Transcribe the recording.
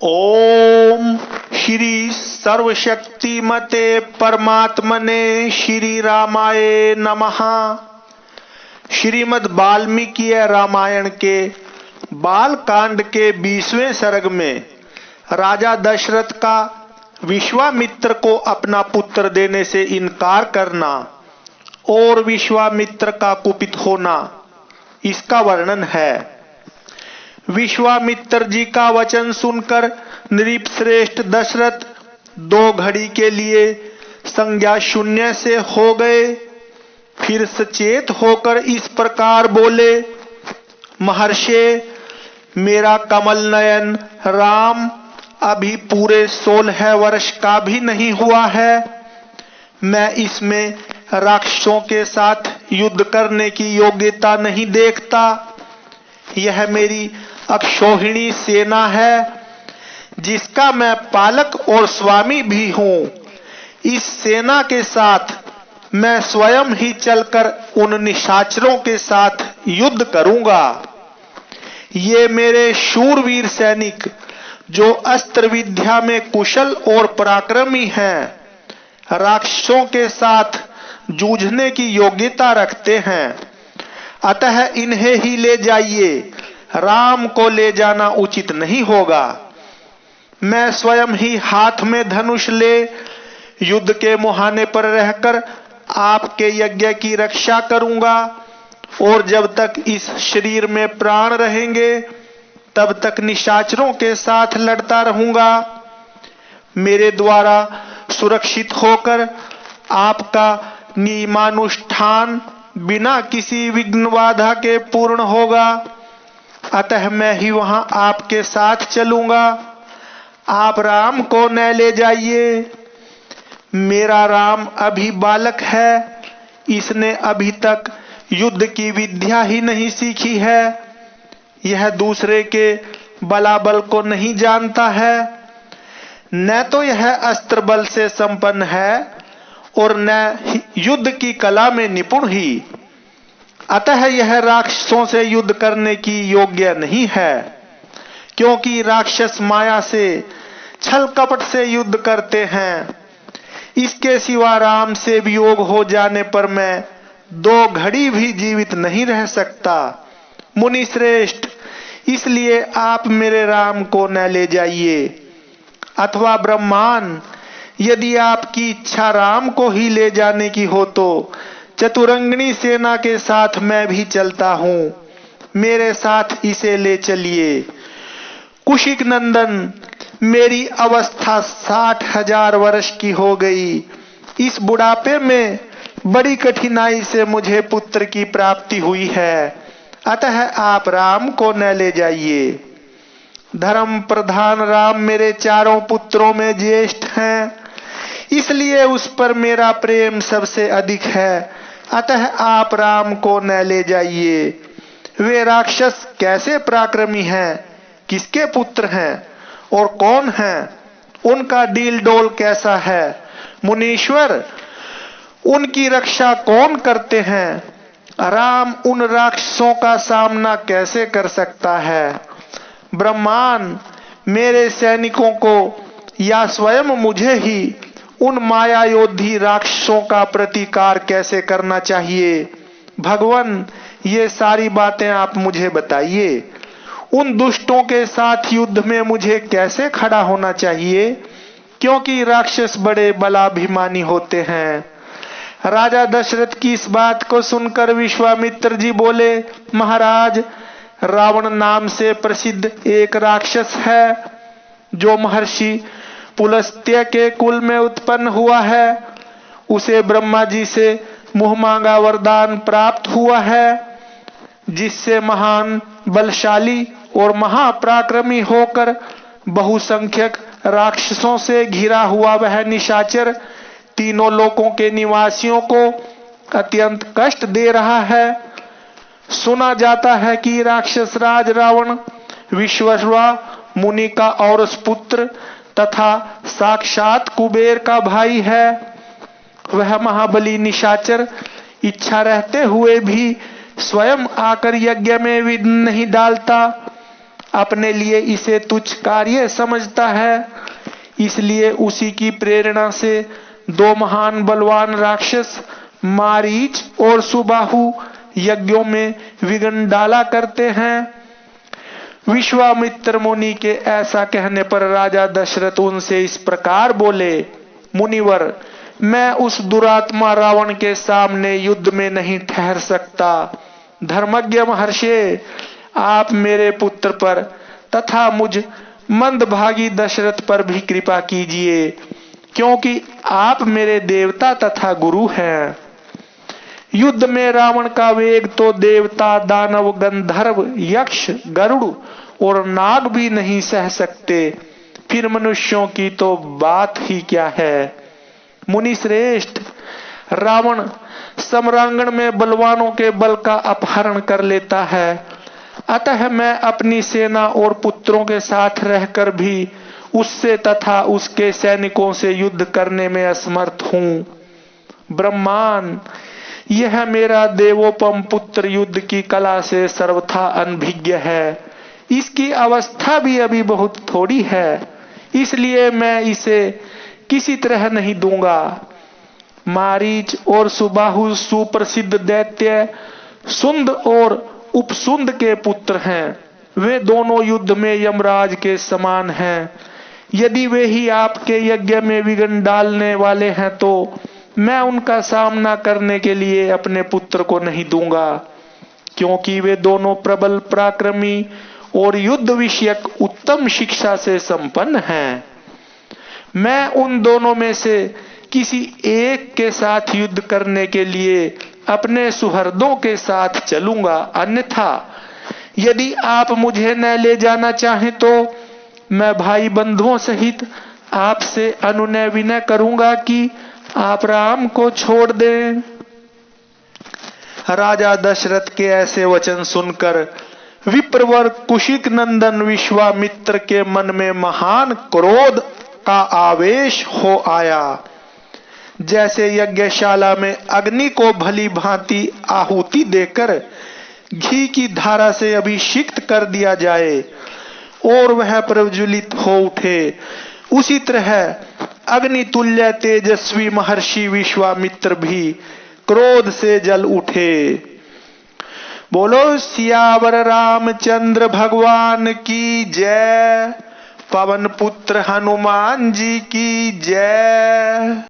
ओम श्री सर्वशक्तिमते परमात्मने श्री रामाय नमः। श्रीमद् वाल्मीकि रामायण के बाल कांड के 20वें सर्ग में राजा दशरथ का विश्वामित्र को अपना पुत्र देने से इनकार करना और विश्वामित्र का कुपित होना, इसका वर्णन है। विश्वामित्र जी का वचन सुनकर नृप श्रेष्ठ दशरथ 2 घड़ी के लिए संज्ञा शून्य से हो गए। फिर सचेत होकर इस प्रकार बोले, महर्षि, मेरा कमल नयन राम अभी पूरे 16 वर्ष का भी नहीं हुआ है। मैं इसमें राक्षसों के साथ युद्ध करने की योग्यता नहीं देखता। यह मेरी अक्षौहिणी सेना है, जिसका मैं पालक और स्वामी भी हूं। इस सेना के साथ मैं स्वयं ही चलकर उन निशाचरों के साथ युद्ध करूंगा। ये मेरे शूरवीर सैनिक, जो अस्त्र विद्या में कुशल और पराक्रमी हैं, राक्षसों के साथ जूझने की योग्यता रखते हैं। अतः इन्हें ही ले जाइए, राम को ले जाना उचित नहीं होगा। मैं स्वयं ही हाथ में धनुष ले युद्ध के मुहाने पर रहकर आपके यज्ञ की रक्षा करूंगा, और जब तक इस शरीर में प्राण रहेंगे तब तक निशाचरों के साथ लड़ता रहूंगा। मेरे द्वारा सुरक्षित होकर आपका नियमानुष्ठान बिना किसी विघ्न बाधा के पूर्ण होगा। अतः मैं ही वहां आपके साथ चलूंगा। आप राम को न ले जाइए। मेरा राम अभी बालक है, इसने अभी तक युद्ध की विद्या ही नहीं सीखी है। यह दूसरे के बलाबल को नहीं जानता है। न तो यह अस्त्र बल से संपन्न है और न युद्ध की कला में निपुण ही। अतः यह राक्षसों से युद्ध करने की योग्य नहीं है, क्योंकि राक्षस माया से छल कपट से युद्ध करते हैं। इसके सिवा राम से वियोग हो जाने पर मैं 2 घड़ी भी जीवित नहीं रह सकता। मुनि श्रेष्ठ, इसलिए आप मेरे राम को न ले जाइए। अथवा ब्रह्मान, यदि आपकी इच्छा राम को ही ले जाने की हो तो चतुरंगिणी सेना के साथ मैं भी चलता हूं। मेरे साथ इसे ले चलिए। कुशिक नंदन, मेरी अवस्था 60,000 वर्ष की हो गई। इस बुढ़ापे में बड़ी कठिनाई से मुझे पुत्र की प्राप्ति हुई है। अतः आप राम को न ले जाइए। धर्म प्रधान राम मेरे 4 पुत्रों में ज्येष्ठ हैं, इसलिए उस पर मेरा प्रेम सबसे अधिक है। अतः आप राम को न ले जाइए। वे राक्षस कैसे पराक्रमी हैं, किसके पुत्र हैं और कौन हैं, उनका डील डोल कैसा है। मुनीश्वर, उनकी रक्षा कौन करते हैं। राम उन राक्षसों का सामना कैसे कर सकता है। ब्रह्मान, मेरे सैनिकों को या स्वयं मुझे ही उन माया योधी राक्षसों का प्रतिकार कैसे करना चाहिए। भगवान, ये सारी बातें आप मुझे बताइए। उन दुष्टों के साथ युद्ध में मुझे कैसे खड़ा होना चाहिए, क्योंकि राक्षस बड़े बलाभिमानी होते हैं। राजा दशरथ की इस बात को सुनकर विश्वामित्र जी बोले, महाराज, रावण नाम से प्रसिद्ध एक राक्षस है, जो महर्षि पुलस्त्य के कुल में उत्पन्न हुआ है। उसे ब्रह्मा जी से मुंह मांगा वरदान प्राप्त हुआ है, जिससे महान बलशाली और महापराक्रमी होकर बहुसंख्यक राक्षसों से घिरा हुआ वह निशाचर तीनों लोकों के निवासियों को अत्यंत कष्ट दे रहा है। सुना जाता है कि राक्षस राज रावण विश्ववा मुनि का औरस पुत्र तथा साक्षात कुबेर का भाई है। वह महाबली निशाचर इच्छा रहते हुए भी स्वयं आकर यज्ञ में विघ्न नहीं डालता। अपने लिए इसे तुच्छ कार्य समझता है। इसलिए उसी की प्रेरणा से दो महान बलवान राक्षस मारीच और सुबाहु यज्ञों में विघ्न डाला करते हैं। विश्वामित्र मुनि के ऐसा कहने पर राजा दशरथ उनसे इस प्रकार बोले, मुनिवर, मैं उस दुरात्मा रावण के सामने युद्ध में नहीं ठहर सकता। धर्मज्ञ महर्षि, आप मेरे पुत्र पर तथा मुझ मंदभागी दशरथ पर भी कृपा कीजिए, क्योंकि आप मेरे देवता तथा गुरु हैं। युद्ध में रावण का वेग तो देवता, दानव, गंधर्व, यक्ष, गरुड़ और नाग भी नहीं सह सकते, फिर मनुष्यों की तो बात ही क्या है। मुनि श्रेष्ठ, रावण सम्रांगण में बलवानों के बल का अपहरण कर लेता है, अतः मैं अपनी सेना और पुत्रों के साथ रहकर भी उससे तथा उसके सैनिकों से युद्ध करने में असमर्थ हूं। ब्रह्मान, यह मेरा देवोपम पुत्र युद्ध की कला से सर्वथा अनभिज्ञ है। इसकी अवस्था भी अभी बहुत थोड़ी है, इसलिए मैं इसे किसी तरह नहीं दूंगा। मारीच और सुबाहु सुप्रसिद्ध दैत्य सुंद और उपसुंद के पुत्र हैं। वे दोनों युद्ध में यमराज के समान हैं। यदि वे ही आपके यज्ञ में विघ्न डालने वाले हैं तो मैं उनका सामना करने के लिए अपने पुत्र को नहीं दूंगा, क्योंकि वे दोनों प्रबल, पराक्रमी और युद्ध विषयक उत्तम शिक्षा से संपन्न हैं। मैं उन दोनों में से किसी एक के साथ युद्ध करने के लिए अपने सुहृदों के साथ चलूंगा, अन्यथा यदि आप मुझे न ले जाना चाहें तो मैं भाई बंधुओं सहित आपसे अनुनय विनय करूंगा कि आप राम को छोड़ दें। राजा दशरथ के ऐसे वचन सुनकर विप्रवर कुशिक नंदन विश्वामित्र के मन में महान क्रोध का आवेश हो आया। जैसे यज्ञशाला में अग्नि को भली भांति आहुति देकर घी की धारा से अभिषिक्त कर दिया जाए और वह प्रज्वलित हो उठे, उसी तरह अग्नि तुल्य तेजस्वी महर्षि विश्वामित्र भी क्रोध से जल उठे। बोलो सियावर रामचंद्र भगवान की जय। पवन पुत्र हनुमान जी की जय।